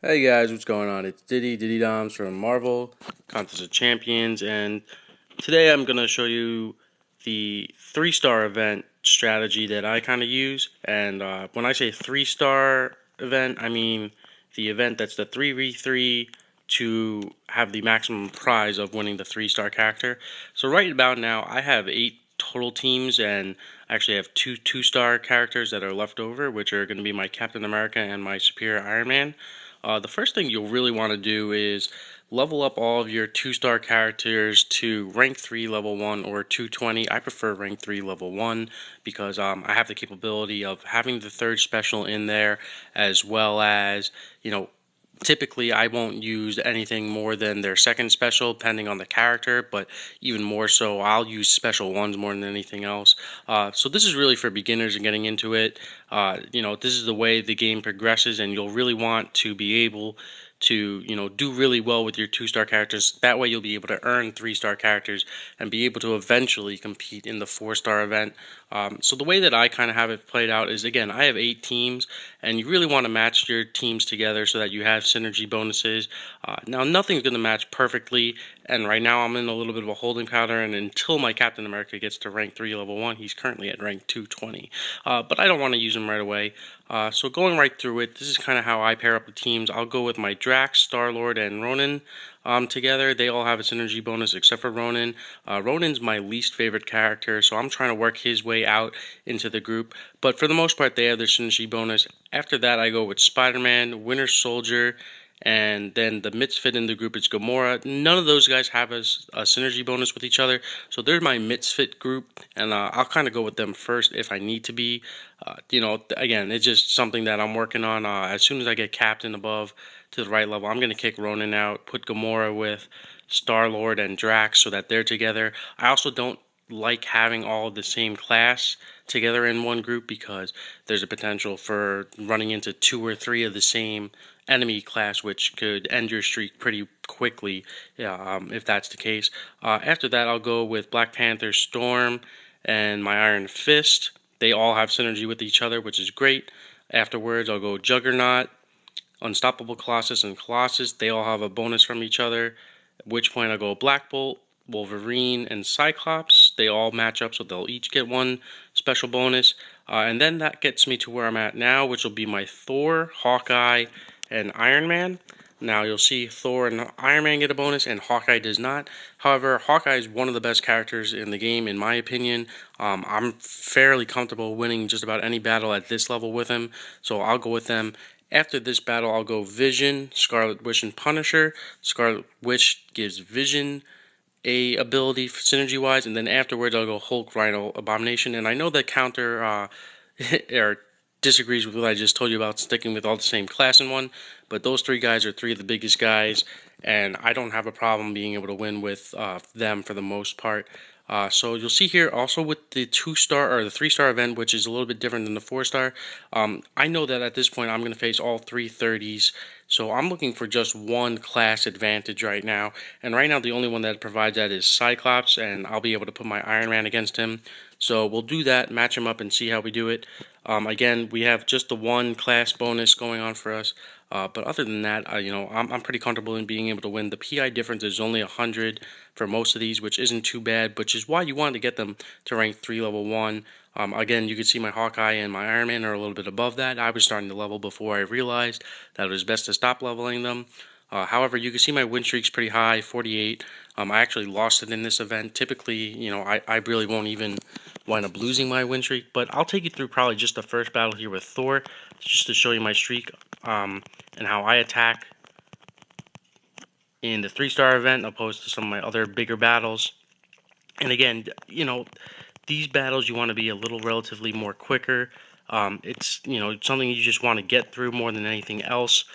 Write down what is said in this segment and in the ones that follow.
Hey guys, what's going on? It's Diddydoms from Marvel Contest of Champions, and today I'm going to show you the 3-star event strategy that I kind of use. And when I say 3-star event, I mean the event that's the 3v3 to have the maximum prize of winning the 3-star character. So right about now, I have 8 total teams, and I actually have two 2-star characters that are left over, which are going to be my Captain America and my Superior Iron Man. The first thing you'll really want to do is level up all of your 2-star characters to rank 3 level 1 or 220. I prefer rank 3 level 1 because I have the capability of having the 3rd special in there, as well as, typically I won't use anything more than their 2nd special depending on the character, but even more so I'll use special ones more than anything else. So this is really for beginners and getting into it. This is the way the game progresses, and you'll really want to be able to do really well with your 2-star characters. That way you'll be able to earn 3-star characters and be able to eventually compete in the 4-star event. So the way that I kind of have it played out is, again, I have 8 teams, and you really want to match your teams together so that you have synergy bonuses. Now nothing's going to match perfectly, and right now I'm in a little bit of a holding pattern, and until my Captain America gets to rank 3 level 1, he's currently at rank 220. But I don't want to use him right away. So going right through it, this is kind of how I pair up the teams. I'll go with my Drax, Star-Lord, and Ronan together. They all have a synergy bonus except for Ronan. Ronan's my least favorite character, so I'm trying to work his way out into the group. But for the most part, they have their synergy bonus. After that, I go with Spider-Man, Winter Soldier, and then the misfit in the group is Gamora. None of those guys have a synergy bonus with each other, so they're my misfit group, and I'll kind of go with them first if I need to be. Again, it's just something that I'm working on. As soon as I get Captain above to the right level, I'm going to kick Ronan out, put Gamora with Star-Lord and Drax so that they're together. I also don't like having all of the same class together in one group because there's a potential for running into 2 or 3 of the same enemy class, which could end your streak pretty quickly, if that's the case. After that, I'll go with Black Panther, Storm, and my Iron Fist. They all have synergy with each other, which is great. Afterwards, I'll go Juggernaut, Unstoppable Colossus, and Colossus. They all have a bonus from each other, at which point I'll go Black Bolt, Wolverine, and Cyclops. They all match up, so they'll each get one special bonus. And then that gets me to where I'm at now, which will be my Thor, Hawkeye, and Iron Man. Now you'll see Thor and Iron Man get a bonus, and Hawkeye does not. However, Hawkeye is one of the best characters in the game, in my opinion. I'm fairly comfortable winning just about any battle at this level with him, so I'll go with them. After this battle, I'll go Vision, Scarlet Witch, and Punisher. Scarlet Witch gives Vision a ability synergy-wise, and then afterwards I'll go Hulk, Rhino, Abomination. And I know that counter or disagrees with what I just told you about sticking with all the same class in one, but those 3 guys are 3 of the biggest guys, and I don't have a problem being able to win with them for the most part. So you'll see here also with the 2-star or the 3-star event, which is a little bit different than the 4-star. I know that at this point I'm going to face all 3 30s, so I'm looking for just one class advantage right now. And right now the only one that provides that is Cyclops, and I'll be able to put my Iron Man against him. So we'll do that, match him up, and see how we do it. Again, we have just the one class bonus going on for us. But other than that, I'm pretty comfortable in being able to win. The PI difference is only 100 for most of these, which isn't too bad, which is why you want to get them to rank 3 level 1. Again, you can see my Hawkeye and my Iron Man are a little bit above that. I was starting to level before I realized that it was best to stop leveling them. However, you can see my win streak's pretty high, 48. I actually lost it in this event. Typically, I really won't even wind up losing my win streak, but I'll take you through probably just the first battle here with Thor, just to show you my streak and how I attack in the 3-star event opposed to some of my other bigger battles. And again, these battles you want to be a little relatively more quicker. It's something you just want to get through more than anything else.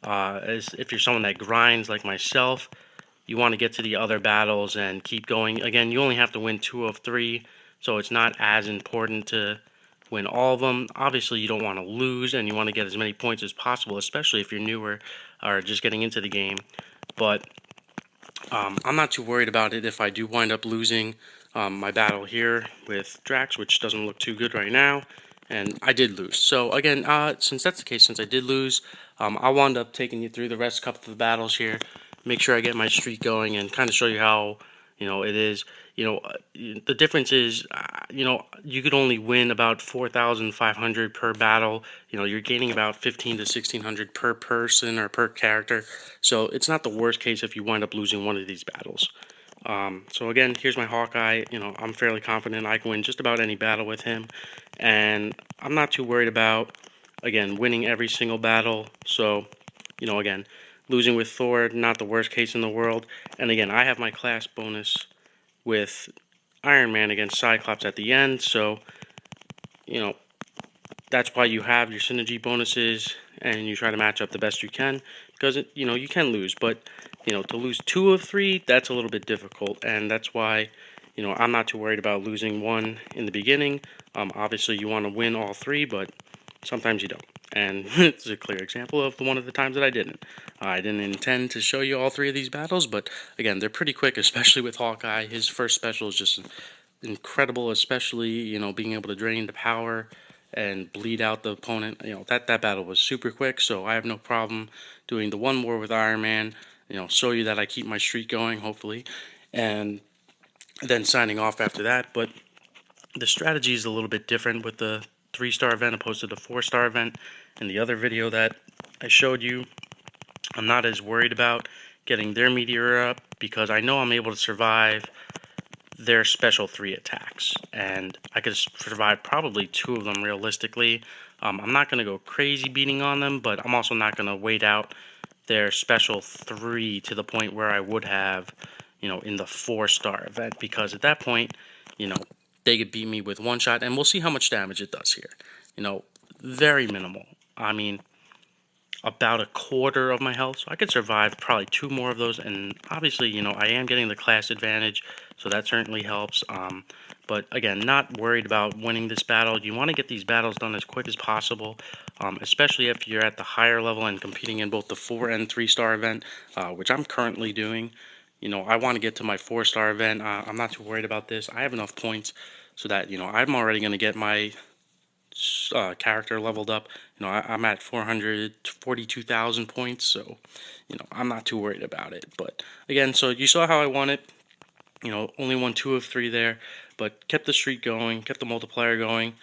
As if you're someone that grinds like myself, you want to get to the other battles and keep going. Again, you only have to win 2 of 3, so it's not as important to win all of them. Obviously, you don't want to lose, and you want to get as many points as possible, especially if you're newer or just getting into the game. But I'm not too worried about it if I do wind up losing my battle here with Drax, which doesn't look too good right now. and I did lose. So again, since that's the case, since I did lose, I'll wind up taking you through the rest couple of the battles here. Make sure I get my streak going and kind of show you how it is. The difference is, you could only win about 4,500 per battle. You're gaining about 15 to 1,600 per person or per character. So it's not the worst case if you wind up losing one of these battles. So again, here's my Hawkeye. I'm fairly confident I can win just about any battle with him, and I'm not too worried about, again, winning every single battle. So, again, losing with Thor, not the worst case in the world. And again, I have my class bonus with Iron Man against Cyclops at the end, so, you know, that's why you have your synergy bonuses and you try to match up the best you can, because you can lose, but to lose 2 of 3, that's a little bit difficult, and that's why I'm not too worried about losing one in the beginning. Obviously you want to win all 3, but sometimes you don't, and it's a clear example of one of the times that I didn't. I didn't intend to show you all 3 of these battles, but again, they're pretty quick, especially with Hawkeye. His first special is just incredible, especially being able to drain the power and bleed out the opponent. That battle was super quick, so I have no problem doing the one more with Iron Man. Show you that I keep my streak going, hopefully, and then signing off after that. But the strategy is a little bit different with the 3-star event opposed to the 4-star event. In the other video that I showed you, I'm not as worried about getting their meteor up because I know I'm able to survive their special 3 attacks, and I could survive probably 2 of them realistically. I'm not going to go crazy beating on them, but I'm also not going to wait out their special 3 to the point where I would have, in the 4-star event, because at that point, they could beat me with one shot, and we'll see how much damage it does here. Very minimal. I mean, about a quarter of my health, so I could survive probably 2 more of those, and obviously, I am getting the class advantage, so that certainly helps. But again, not worried about winning this battle. You want to get these battles done as quick as possible, especially if you're at the higher level and competing in both the 4 and 3-star event, which I'm currently doing. I want to get to my 4-star event. I'm not too worried about this. I have enough points so that, I'm already going to get my character leveled up. I'm at 442,000 points, so I'm not too worried about it. But again, so you saw how I won it. Only won 2 of 3 there, but kept the streak going, kept the multiplier going.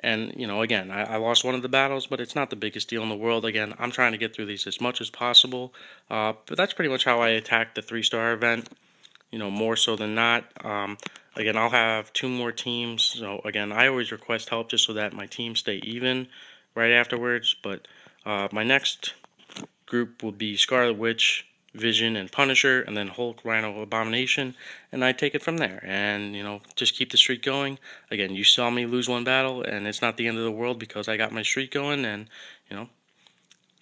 And again, I lost one of the battles, but it's not the biggest deal in the world. Again, I'm trying to get through these as much as possible. But that's pretty much how I attacked the 3-star event. More so than not. Again, I'll have 2 more teams. So again, I always request help just so that my team stay even right afterwards. But my next group will be Scarlet Witch, Vision, and Punisher, and then Hulk, Rhino, Abomination, and I take it from there. And just keep the streak going. Again, you saw me lose one battle, and it's not the end of the world because I got my streak going, and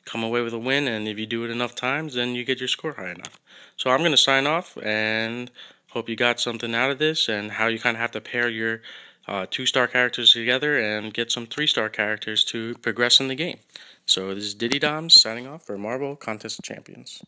come away with a win, and if you do it enough times, then you get your score high enough. So I'm going to sign off, and hope you got something out of this, and how you kind of have to pair your 2-star characters together and get some 3-star characters to progress in the game. So this is Diddydoms signing off for Marvel Contest of Champions.